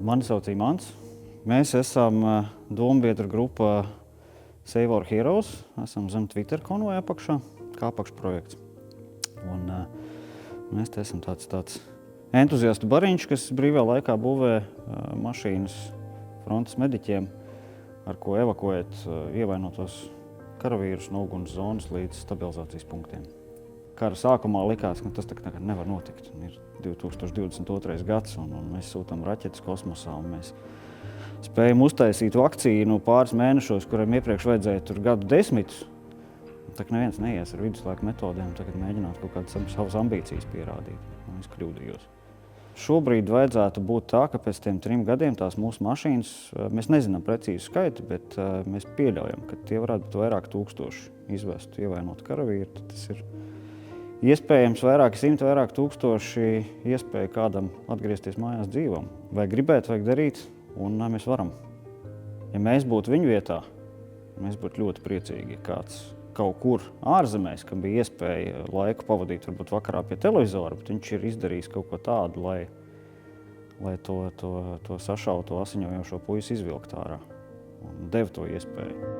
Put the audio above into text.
Mani sauc Imants. Mēs esam dombiedru grupa Save Our Heroes. Esam zem Twitter konvoja apakšā, kā apakšprojekts. Un mēs te esam tāds entuziastu bariņš, kas brīvajā laikā būvē mašīnas frontes mediķiem, ar ko evakuēt ievainotos karavīrus no uguns zonas līdz stabilizācijas punktiem. Kara sākumā likās, ka tas nekad nevar notikt. Ir 2022. gads, un mēs sūtām raķetes kosmosā, un mēs spējam uztaisīt vakcīnu pāris mēnešos, kuriem iepriekš vajadzēja tur gadu desmitus. Tā kā neviens neies ar viduslaiku metodēm, tagad mēģināt kaut kādas savas ambīcijas pierādīt. Un es kļūdījos. Šobrīd vajadzētu būt tā, ka pēc tiem 3 gadiem tās mūsu mašīnas, mēs nezinām precīzu skaitu, bet mēs pieļaujam, ka tie varētu būt vairāk tūkstoši izvestu ievainotu karavīru. Tas ir iespējams vairāki simti, vairāk tūkstoši iespēja kādam atgriezties mājās dzīvam. Vai gribēt, vajag darīt, un mēs varam. Ja mēs būtu viņu vietā, mēs būtu ļoti priecīgi, ja kāds kaut kur ārzemēs, kam bija iespēja laiku pavadīt varbūt vakarā pie televizora, bet viņš ir izdarījis kaut ko tādu, lai to sašauto asiņojošo puisi izvilkt ārā un deva to iespēju.